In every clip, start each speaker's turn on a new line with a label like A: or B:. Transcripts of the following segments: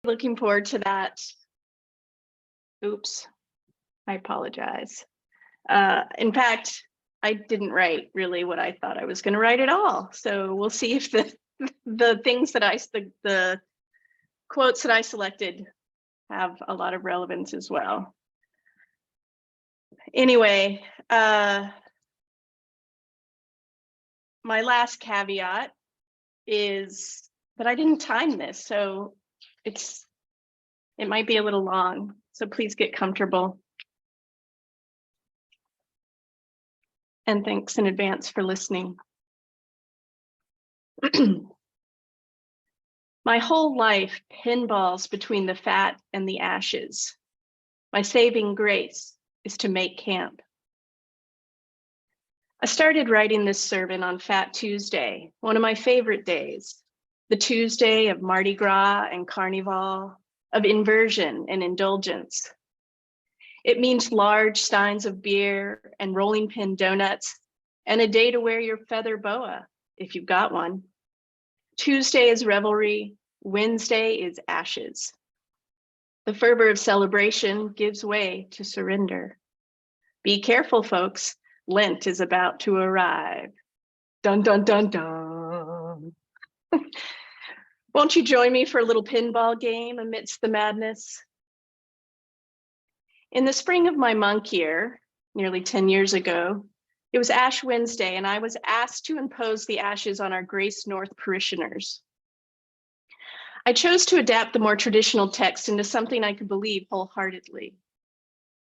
A: Looking forward to that. Oops, I apologize. In fact, I didn't write really what I thought I was going to write at all. So we'll see if the things that the quotes that I selected have a lot of relevance as well. Anyway, my last caveat is that I didn't time this, so it might be a little long, so please get comfortable. And thanks in advance for listening. My whole life pinballs between the fat and the ashes. My saving grace is to make camp. I started writing this sermon on Fat Tuesday, one of my favorite days, the Tuesday of Mardi Gras and Carnival, of inversion and indulgence. It means large steins of beer and rolling pin donuts and a day to wear your feather boa, if you've got one. Tuesday is revelry, Wednesday is ashes. The fervor of celebration gives way to surrender. Be careful, folks, Lent is about to arrive. Dun, dun, dun, dun. Won't you join me for a little pinball game amidst the madness? In the spring of my monk year, nearly 10 years ago, it was Ash Wednesday, and I was asked to impose the ashes on our Grace North parishioners. I chose to adapt the more traditional text into something I could believe wholeheartedly.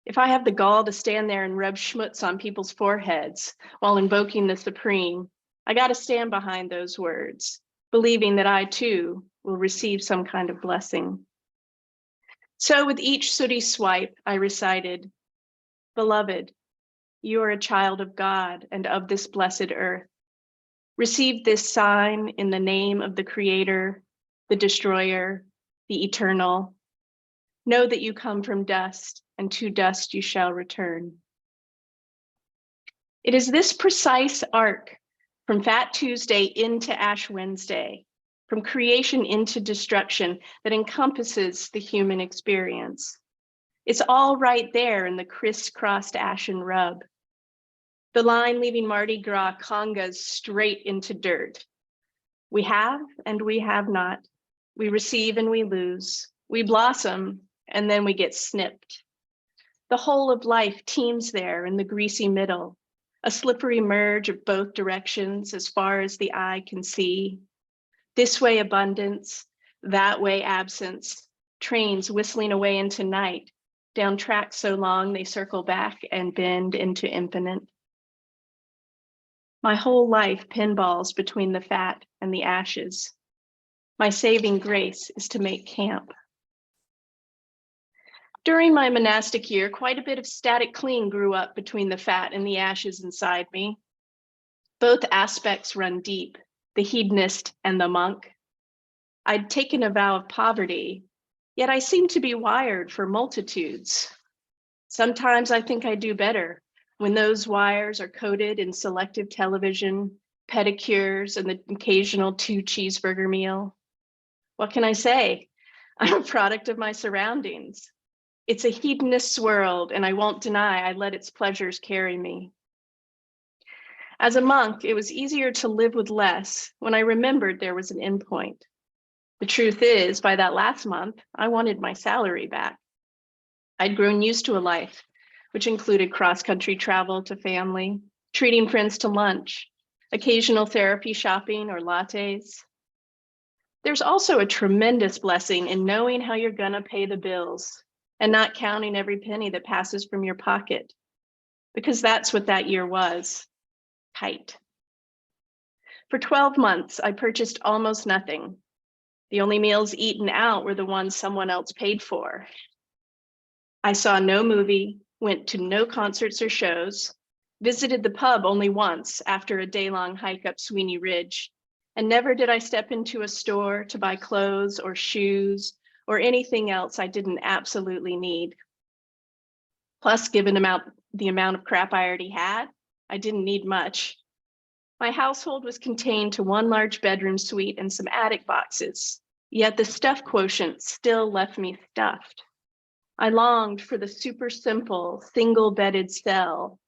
A: If I have the gall to stand there and rub schmutz on people's foreheads while invoking the Supreme, I got to stand behind those words, believing that I too will receive some kind of blessing. So with each sooty swipe, I recited, "Beloved, you are a child of God and of this blessed earth. Receive this sign in the name of the Creator, the Destroyer, the Eternal. Know that you come from dust, and to dust you shall return." It is this precise arc from Fat Tuesday into Ash Wednesday, from creation into destruction, that encompasses the human experience. It's all right there in the crisscrossed ashen rub. The line leaving Mardi Gras congas straight into dirt. We have and we have not. We receive and we lose. We blossom and then we get snipped. The whole of life teems there in the greasy middle, a slippery merge of both directions as far as the eye can see. This way abundance, that way absence, trains whistling away into night, down tracks so long they circle back and bend into infinite. My whole life pinballs between the fat and the ashes. My saving grace is to make camp. During my monastic year, quite a bit of static cling grew up between the fat and the ashes inside me. Both aspects run deep, the hedonist and the monk. I'd taken a vow of poverty, yet I seem to be wired for multitudes. Sometimes I think I do better when those wires are coated in selective television, pedicures, and the occasional 2 cheeseburger meal. What can I say? I'm a product of my surroundings. It's a hedonist's world, and I won't deny I let its pleasures carry me. As a monk, it was easier to live with less when I remembered there was an endpoint. The truth is, by that last month, I wanted my salary back. I'd grown used to a life, which included cross-country travel to family, treating friends to lunch, occasional therapy shopping or lattes. There's also a tremendous blessing in knowing how you're gonna pay the bills and not counting every penny that passes from your pocket, because that's what that year was, tight. For 12 months, I purchased almost nothing. The only meals eaten out were the ones someone else paid for. I saw no movie, went to no concerts or shows, visited the pub only once after a day-long hike up Sweeney Ridge, and never did I step into a store to buy clothes or shoes or anything else I didn't absolutely need. Plus, given the amount of crap I already had, I didn't need much. My household was contained to one large bedroom suite and some attic boxes. Yet the stuff quotient still left me stuffed. I longed for the super simple, single-bedded cell,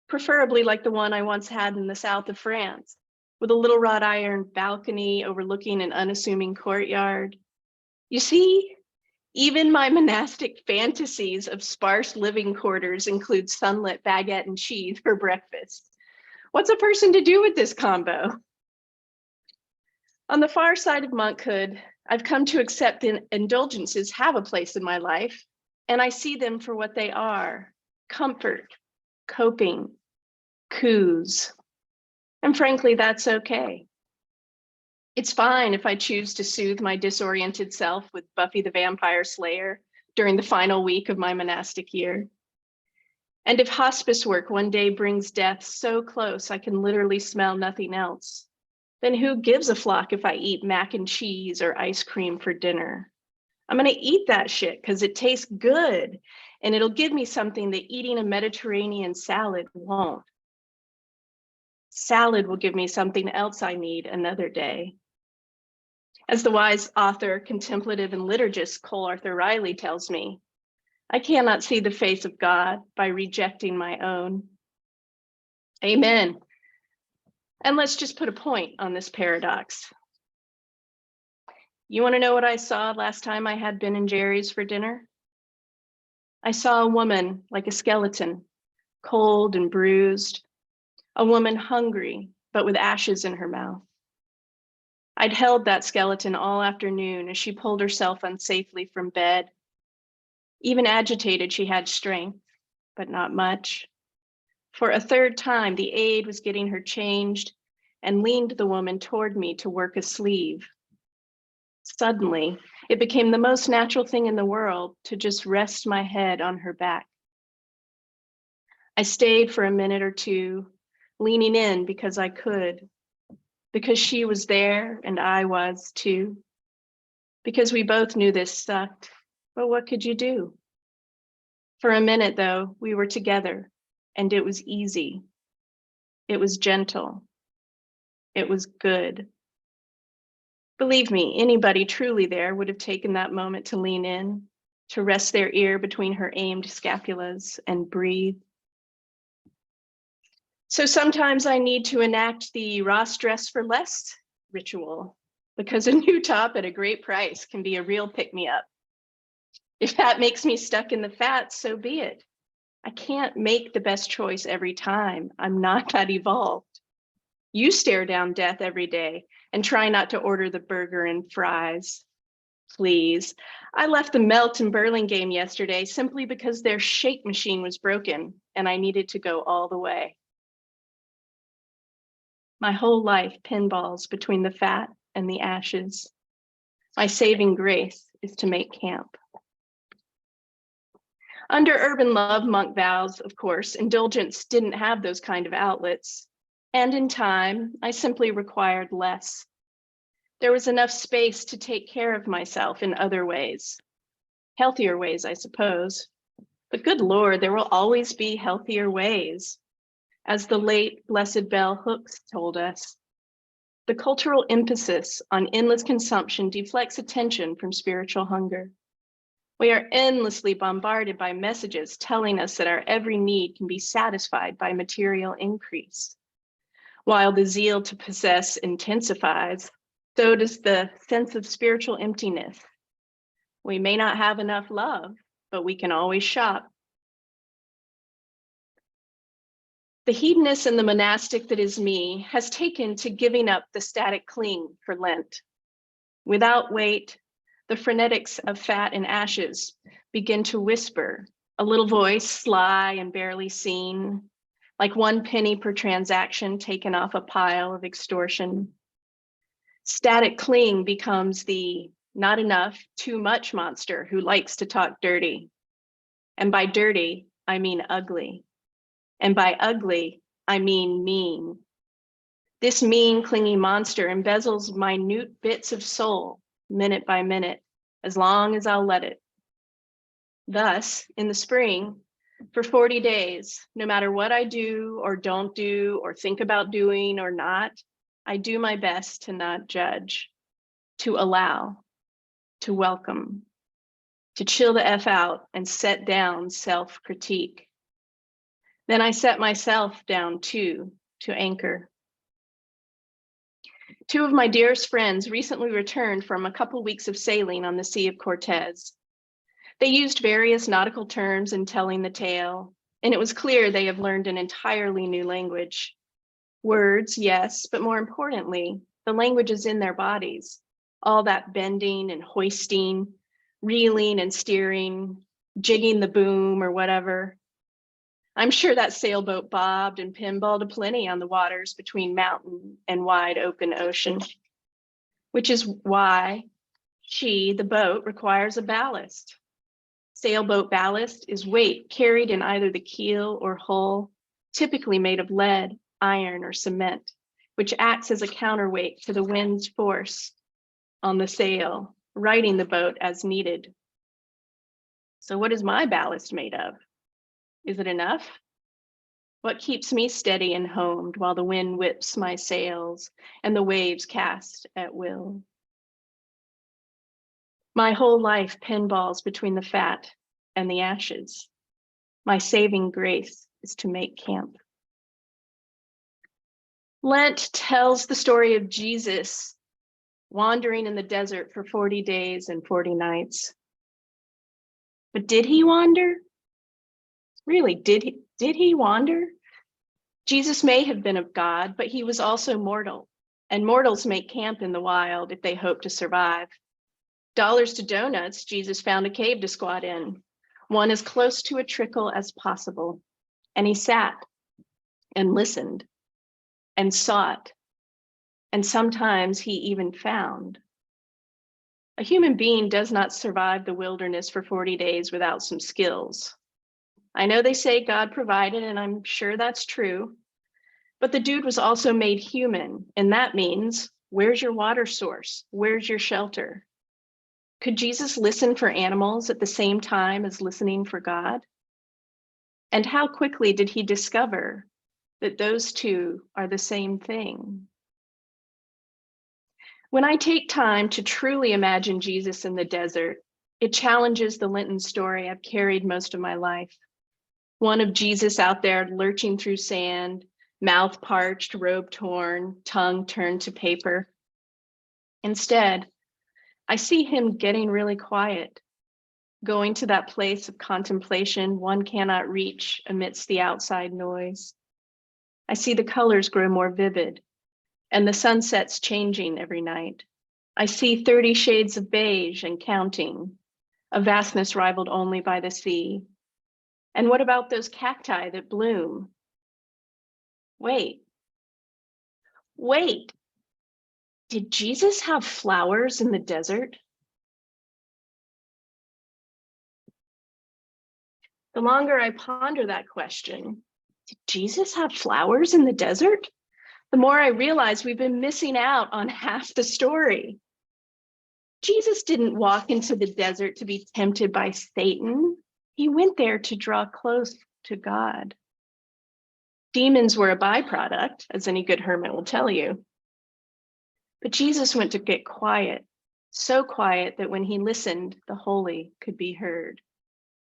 A: preferably like the one I once had in the south of France, with a little wrought iron balcony overlooking an unassuming courtyard. You see, even my monastic fantasies of sparse living quarters include sunlit baguette and cheese for breakfast. What's a person to do with this combo? On the far side of monkhood, I've come to accept that indulgences have a place in my life, and I see them for what they are: comfort, coping, coups. And frankly, that's okay. It's fine if I choose to soothe my disoriented self with Buffy the Vampire Slayer during the final week of my monastic year. And if hospice work one day brings death so close I can literally smell nothing else, then who gives a flock if I eat mac and cheese or ice cream for dinner? I'm gonna eat that shit because it tastes good and it'll give me something that eating a Mediterranean salad won't. Salad will give me something else I need another day. As the wise author, contemplative, and liturgist Cole Arthur Riley tells me, I cannot see the face of God by rejecting my own. Amen. And let's just put a point on this paradox. You want to know what I saw last time I had Ben and Jerry's for dinner? I saw a woman like a skeleton, cold and bruised, a woman hungry, but with ashes in her mouth. I'd held that skeleton all afternoon as she pulled herself unsafely from bed. Even agitated, she had strength, but not much. For a third time, the aide was getting her changed and leaned the woman toward me to work a sleeve. Suddenly, it became the most natural thing in the world to just rest my head on her back. I stayed for a minute or two, leaning in because I could, because she was there and I was too, because we both knew this sucked, but what could you do? For a minute, though, we were together, and it was easy. It was gentle. It was good. Believe me, anybody truly there would have taken that moment to lean in, to rest their ear between her aimed scapulas and breathe. So sometimes I need to enact the Ross dress for less ritual, because a new top at a great price can be a real pick-me-up. If that makes me stuck in the fat, so be it. I can't make the best choice every time. I'm not that evolved. You stare down death every day and try not to order the burger and fries. Please. I left the Melt in Burlingame yesterday simply because their shake machine was broken and I needed to go all the way. My whole life pinballs between the fat and the ashes. My saving grace is to make camp. Under urban love monk vows, of course, indulgence didn't have those kind of outlets. And in time, I simply required less. There was enough space to take care of myself in other ways. Healthier ways, I suppose. But good Lord, there will always be healthier ways. As the late Blessed Bell Hooks told us, the cultural emphasis on endless consumption deflects attention from spiritual hunger. We are endlessly bombarded by messages telling us that our every need can be satisfied by material increase. While the zeal to possess intensifies, so does the sense of spiritual emptiness. We may not have enough love, but we can always shop. The hedonist and the monastic that is me has taken to giving up the static cling for Lent. Without weight, the frenetics of fat and ashes begin to whisper, a little voice sly and barely seen, like 1 penny per transaction taken off a pile of extortion. Static cling becomes the not enough, too much monster who likes to talk dirty. And by dirty, I mean ugly. And by ugly, I mean mean. This mean, clingy monster embezzles minute bits of soul, minute by minute, as long as I'll let it. Thus, in the spring, for 40 days, no matter what I do or don't do or think about doing or not, I do my best to not judge, to allow, to welcome, to chill the F out and set down self-critique. Then I set myself down too, to anchor. Two of my dearest friends recently returned from a couple weeks of sailing on the Sea of Cortez. They used various nautical terms in telling the tale, and it was clear they have learned an entirely new language. Words, yes, but more importantly, the language is in their bodies. All that bending and hoisting, reeling and steering, jigging the boom or whatever. I'm sure that sailboat bobbed and pinballed aplenty on the waters between mountain and wide open ocean, which is why the boat, requires a ballast. Sailboat ballast is weight carried in either the keel or hull, typically made of lead, iron, or cement, which acts as a counterweight to the wind's force on the sail, righting the boat as needed. So what is my ballast made of? Is it enough? What keeps me steady and homed while the wind whips my sails and the waves cast at will? My whole life pinballs between the fat and the ashes. My saving grace is to make camp. Lent tells the story of Jesus wandering in the desert for 40 days and 40 nights. But did he wander? Really, did he wander? Jesus may have been of God, but he was also mortal, and mortals make camp in the wild if they hope to survive. Dollars to donuts, Jesus found a cave to squat in, one as close to a trickle as possible. And he sat and listened and sought, and sometimes he even found. A human being does not survive the wilderness for 40 days without some skills. I know they say God provided, and I'm sure that's true, but the dude was also made human, and that means, where's your water source? Where's your shelter? Could Jesus listen for animals at the same time as listening for God? And how quickly did he discover that those two are the same thing? When I take time to truly imagine Jesus in the desert, it challenges the Lenten story I've carried most of my life. One of Jesus out there lurching through sand, mouth parched, robe torn, tongue turned to paper. Instead, I see him getting really quiet, going to that place of contemplation one cannot reach amidst the outside noise. I see the colors grow more vivid and the sunsets changing every night. I see 30 shades of beige and counting, a vastness rivaled only by the sea. And what about those cacti that bloom? Wait, did Jesus have flowers in the desert? The longer I ponder that question, did Jesus have flowers in the desert? The more I realize we've been missing out on half the story. Jesus didn't walk into the desert to be tempted by Satan. He went there to draw close to God. Demons were a byproduct, as any good hermit will tell you. But Jesus went to get quiet, so quiet that when he listened, the holy could be heard,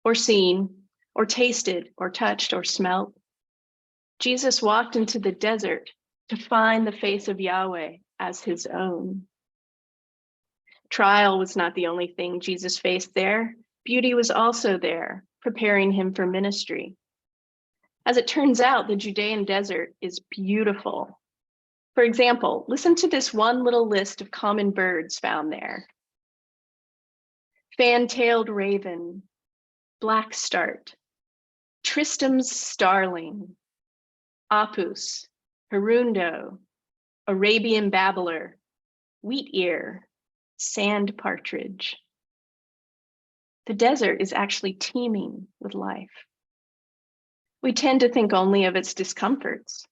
A: or seen, or tasted, or touched, or smelt. Jesus walked into the desert to find the face of Yahweh as his own. Trial was not the only thing Jesus faced there. Beauty was also there, preparing him for ministry. As it turns out, the Judean desert is beautiful. For example, listen to this one little list of common birds found there. Fan-tailed raven, blackstart, Tristram's starling, apus, hirundo, Arabian babbler, wheat ear, sand partridge. The desert is actually teeming with life. We tend to think only of its discomforts.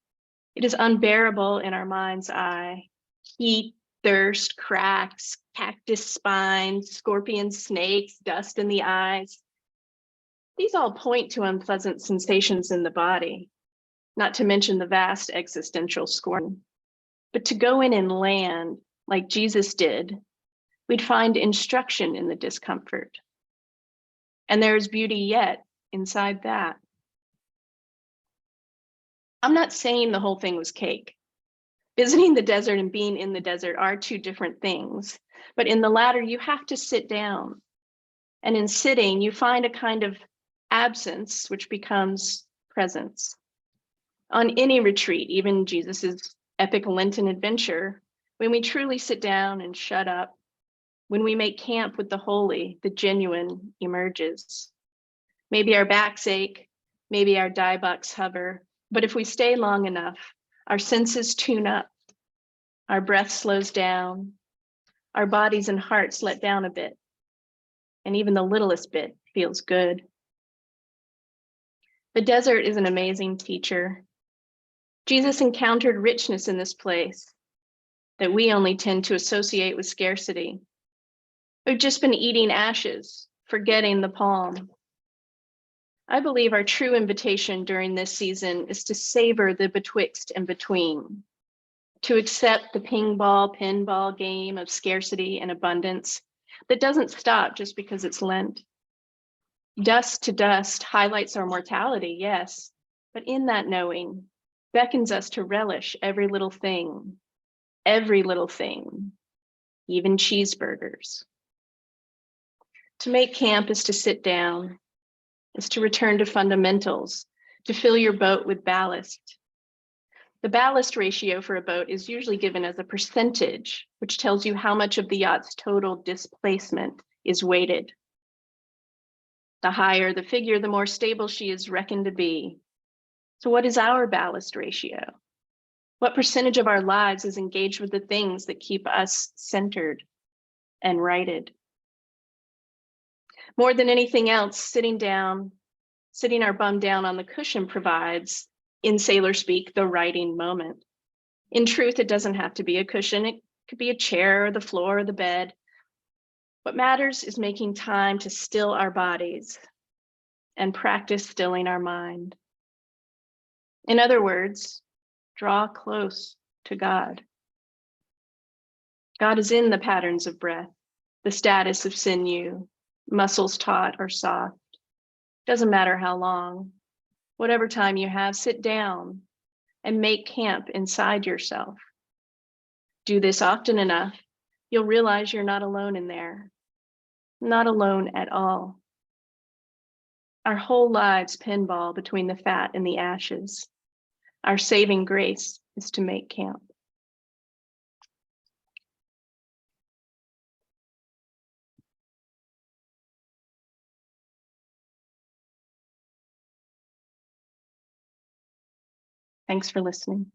A: It is unbearable in our mind's eye. Heat, thirst, cracks, cactus spines, scorpion snakes, dust in the eyes. These all point to unpleasant sensations in the body, not to mention the vast existential scorn. But to go in and land like Jesus did, We'd find instruction in the discomfort. And there is beauty yet inside that. I'm not saying the whole thing was cake. Visiting the desert and being in the desert are two different things. But in the latter, you have to sit down. And in sitting, you find a kind of absence, which becomes presence. On any retreat, even Jesus's epic Lenten adventure, when we truly sit down and shut up, when we make camp with the holy, the genuine emerges. Maybe our backs ache, maybe our diebucks hover, but if we stay long enough, our senses tune up, our breath slows down, our bodies and hearts let down a bit, and even the littlest bit feels good. The desert is an amazing teacher. Jesus encountered richness in this place that we only tend to associate with scarcity. We've just been eating ashes, forgetting the palm. I believe our true invitation during this season is to savor the betwixt and between, to accept the pinball game of scarcity and abundance that doesn't stop just because it's Lent. Dust to dust highlights our mortality, yes, but in that knowing beckons us to relish every little thing, even cheeseburgers. To make camp is to sit down, is to return to fundamentals, to fill your boat with ballast. The ballast ratio for a boat is usually given as a percentage, which tells you how much of the yacht's total displacement is weighted. The higher the figure, the more stable she is reckoned to be. So what is our ballast ratio? What percentage of our lives is engaged with the things that keep us centered and righted? More than anything else, sitting our bum down on the cushion provides, in sailor speak, the righting moment. In truth, it doesn't have to be a cushion. It could be a chair or the floor or the bed. What matters is making time to still our bodies and practice stilling our mind. In other words, draw close to God. God is in the patterns of breath, the status of sinew, muscles taut or soft. Doesn't matter how long. Whatever time you have, sit down and make camp inside yourself. Do this often enough, you'll realize you're not alone in there. Not alone at all. Our whole lives pinball between the fat and the ashes. Our saving grace is to make camp. Thanks for listening.